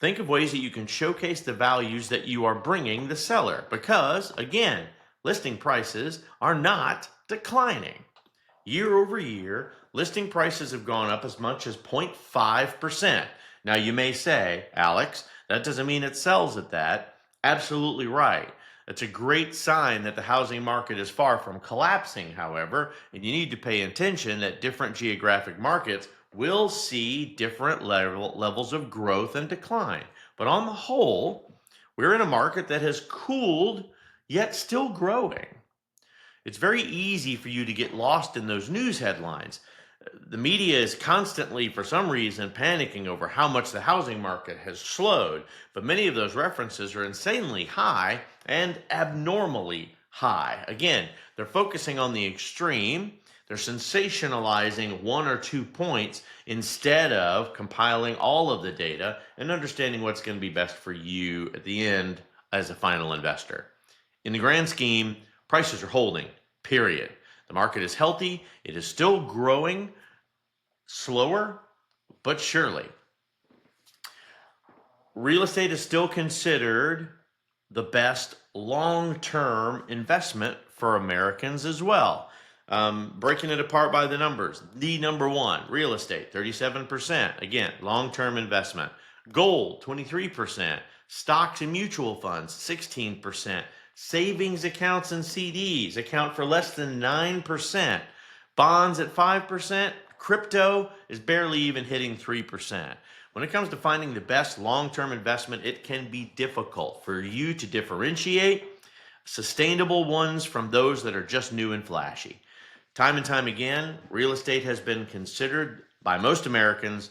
Think of ways that you can showcase the values that you are bringing the seller because, again, listing prices are not declining. Year over year, listing prices have gone up as much as 0.5%. Now, you may say, Alex, that doesn't mean it sells at that. Absolutely right. That's a great sign that the housing market is far from collapsing, however, and you need to pay attention that different geographic markets will see different levels of growth and decline. But on the whole, we're in a market that has cooled yet still growing. It's very easy for you to get lost in those news headlines. The media is constantly, for some reason, panicking over how much the housing market has slowed, but many of those references are insanely high and abnormally high. Again, they're focusing on the extreme. They're sensationalizing one or 2 points instead of compiling all of the data and understanding what's going to be best for you at the end as a final investor. In the grand scheme, prices are holding, period. The market is healthy. It is still growing, slower, but surely. Real estate is still considered the best long-term investment for Americans as well. Breaking it apart by the numbers. The number one, real estate, 37%. Again, long-term investment. Gold, 23%. Stocks and mutual funds, 16%. Savings accounts and CDs account for less than 9%. Bonds at 5%. Crypto is barely even hitting 3%. When it comes to finding the best long-term investment, it can be difficult for you to differentiate sustainable ones from those that are just new and flashy. Time and time again, real estate has been considered by most Americans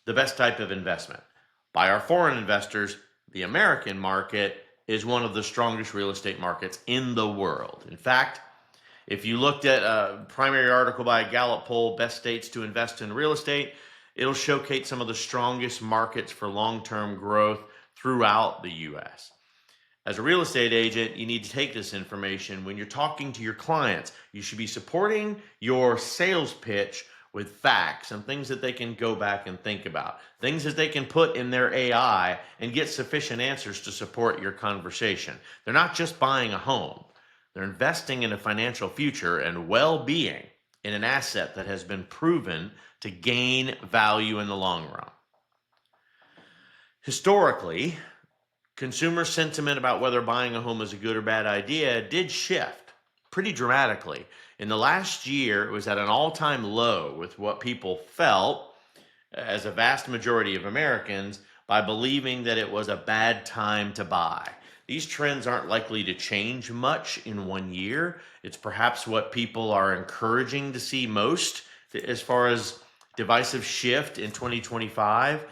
the best type of investment. By our foreign investors, the American market is one of the strongest real estate markets in the world. In fact, if you looked at a primary article by a Gallup poll, Best States to Invest in Real Estate, it'll showcase some of the strongest markets for long-term growth throughout the U.S. As a real estate agent, you need to take this information when you're talking to your clients. You should be supporting your sales pitch with facts and things that they can go back and think about, things that they can put in their AI and get sufficient answers to support your conversation. They're not just buying a home. They're investing in a financial future and well-being in an asset that has been proven to gain value in the long run. Historically, consumer sentiment about whether buying a home is a good or bad idea did shift pretty dramatically. In the last year, it was at an all-time low with what people felt, as a vast majority of Americans, by believing that it was a bad time to buy. These trends aren't likely to change much in 1 year. It's perhaps what people are encouraging to see most as far as divisive shift in 2025.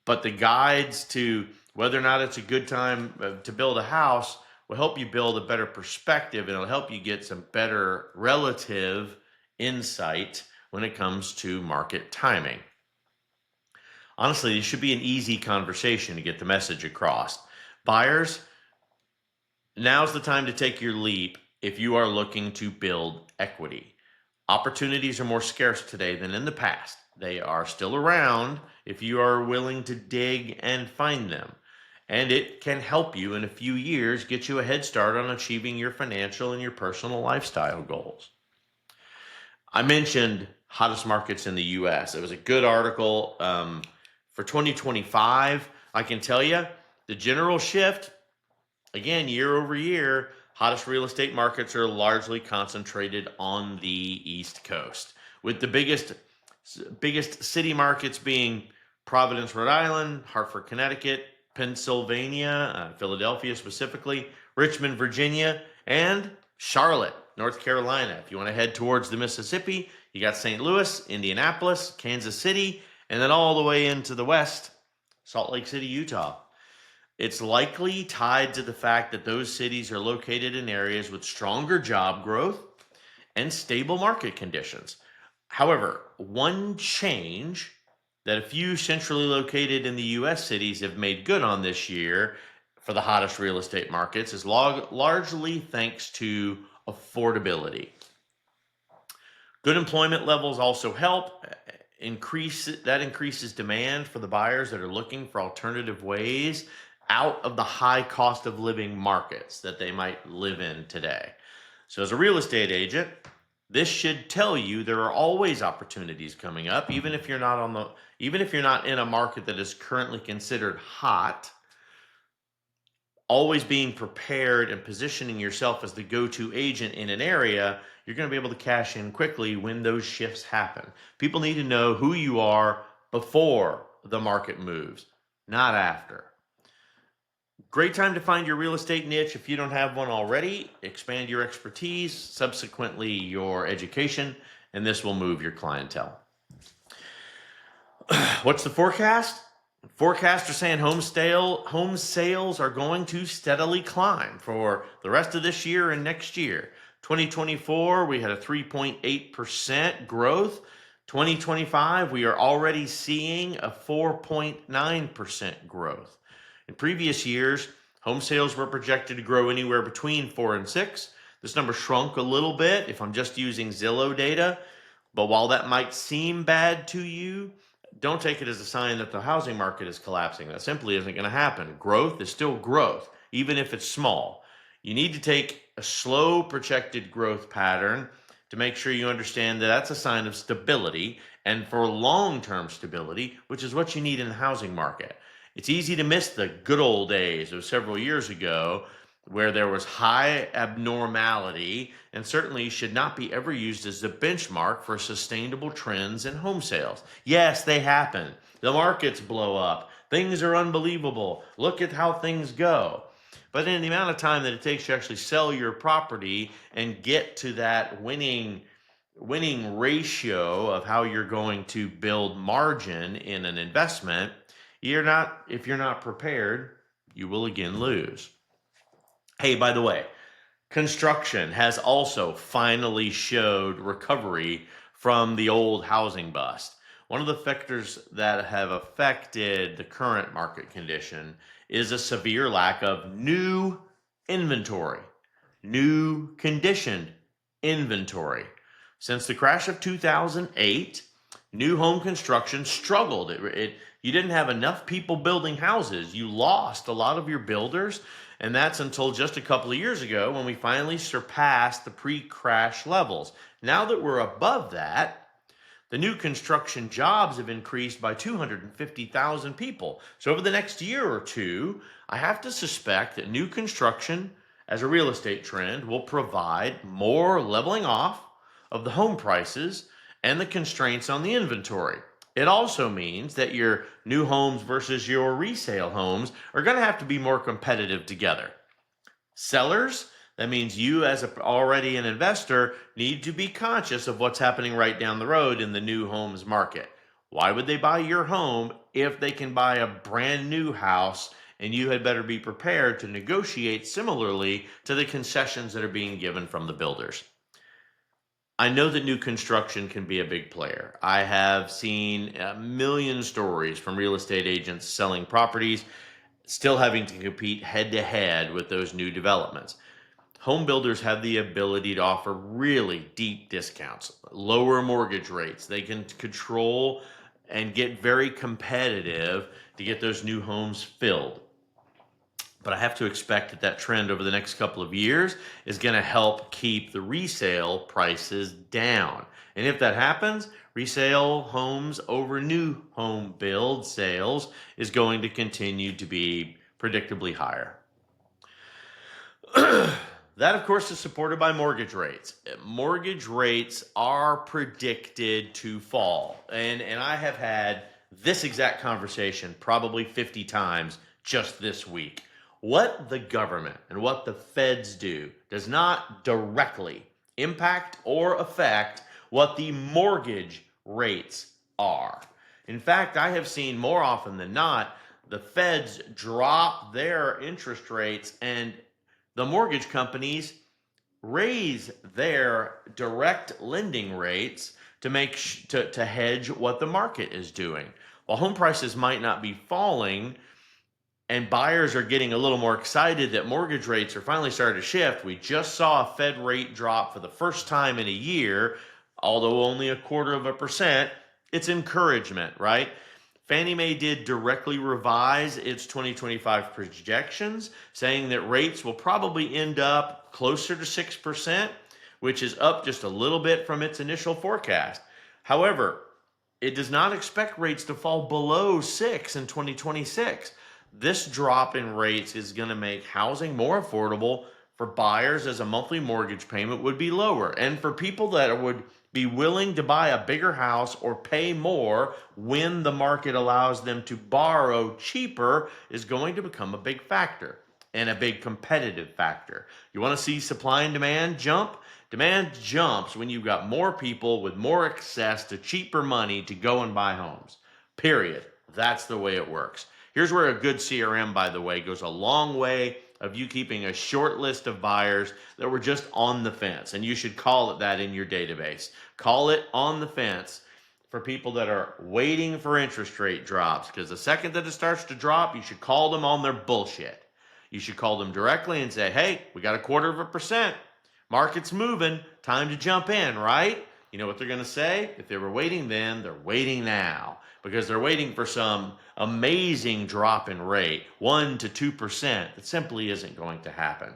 But the guides to whether or not it's a good time to build a house will help you build a better perspective, and it'll help you get some better relative insight when it comes to market timing. Honestly, this should be an easy conversation to get the message across. Buyers, now's the time to take your leap if you are looking to build equity. Opportunities are more scarce today than in the past. They are still around if you are willing to dig and find them. And it can help you in a few years get you a head start on achieving your financial and your personal lifestyle goals. I mentioned hottest markets in the U.S. It was a good article for 2025. I can tell you the general shift, again, year over year, hottest real estate markets are largely concentrated on the East Coast, with the biggest city markets being Providence, Rhode Island, Hartford, Connecticut, Pennsylvania, Philadelphia specifically, Richmond, Virginia, and Charlotte, North Carolina. If you want to head towards the Mississippi, you got St. Louis, Indianapolis, Kansas City, and then all the way into the west, Salt Lake City, Utah. It's likely tied to the fact that those cities are located in areas with stronger job growth and stable market conditions. However, one change that a few centrally located in the U.S. cities have made good on this year for the hottest real estate markets is largely thanks to affordability. Good employment levels also help, increases demand for the buyers that are looking for alternative ways out of the high cost of living markets that they might live in today. So as a real estate agent, this should tell you there are always opportunities coming up, even if you're not in a market that is currently considered hot. Always being prepared and positioning yourself as the go-to agent in an area, you're going to be able to cash in quickly when those shifts happen. People need to know who you are before the market moves, not after. Great time to find your real estate niche if you don't have one already. Expand your expertise, subsequently your education, and this will move your clientele. What's the forecast? Forecasts are saying home sales are going to steadily climb for the rest of this year and next year. 2024, we had a 3.8% growth. 2025, we are already seeing a 4.9% growth. In previous years, home sales were projected to grow anywhere between 4 and 6. This number shrunk a little bit if I'm just using Zillow data, but while that might seem bad to you, don't take it as a sign that the housing market is collapsing. That simply isn't going to happen. Growth is still growth, even if it's small. You need to take a slow projected growth pattern to make sure you understand that that's a sign of stability, and for long-term stability, which is what you need in the housing market. It's easy to miss the good old days of several years ago where there was high abnormality, and certainly should not be ever used as the benchmark for sustainable trends in home sales. Yes, they happen. The markets blow up. Things are unbelievable. Look at how things go. But in the amount of time that it takes to actually sell your property and get to that winning ratio of how you're going to build margin in an investment, if you're not prepared, you will again lose. Hey, by the way, construction has also finally showed recovery from the old housing bust. One of the factors that have affected the current market condition is a severe lack of new inventory, new conditioned inventory. Since the crash of 2008, new home construction struggled. You didn't have enough people building houses. You lost a lot of your builders. And that's until just a couple of years ago when we finally surpassed the pre-crash levels. Now that we're above that, the new construction jobs have increased by 250,000 people. So over the next year or two, I have to suspect that new construction as a real estate trend will provide more leveling off of the home prices and the constraints on the inventory. It also means that your new homes versus your resale homes are going to have to be more competitive together. Sellers, that means you as already an investor need to be conscious of what's happening right down the road in the new homes market. Why would they buy your home if they can buy a brand new house, and you had better be prepared to negotiate similarly to the concessions that are being given from the builders? I know that new construction can be a big player. I have seen a million stories from real estate agents selling properties, still having to compete head to head with those new developments. Home builders have the ability to offer really deep discounts, lower mortgage rates. They can control and get very competitive to get those new homes filled. But I have to expect that trend over the next couple of years is going to help keep the resale prices down. And if that happens, resale homes over new home build sales is going to continue to be predictably higher. That, of course, is supported by mortgage rates. Mortgage rates are predicted to fall. And I have had this exact conversation probably 50 times just this week. What the government and what the feds do does not directly impact or affect what the mortgage rates are. In fact, I have seen more often than not, the feds drop their interest rates and the mortgage companies raise their direct lending rates to hedge what the market is doing. While home prices might not be falling, and buyers are getting a little more excited that mortgage rates are finally starting to shift. We just saw a Fed rate drop for the first time in a year, although only 0.25%. It's encouragement, right? Fannie Mae did directly revise its 2025 projections, saying that rates will probably end up closer to 6%, which is up just a little bit from its initial forecast. However, it does not expect rates to fall below 6 in 2026. This drop in rates is going to make housing more affordable for buyers, as a monthly mortgage payment would be lower, and for people that would be willing to buy a bigger house or pay more when the market allows them to borrow cheaper is going to become a big factor and a big competitive factor. You want to see supply and demand jump? Demand jumps when you've got more people with more access to cheaper money to go and buy homes. Period. That's the way it works. Here's where a good CRM, by the way, goes a long way of you keeping a short list of buyers that were just on the fence. And you should call it that in your database. Call it on the fence for people that are waiting for interest rate drops. Because the second that it starts to drop, you should call them on their bullshit. You should call them directly and say, hey, we got 0.25%. Market's moving. Time to jump in, right? You know what they're going to say? If they were waiting then, they're waiting now. Because they're waiting for some amazing drop in rate, 1 to 2%. That simply isn't going to happen.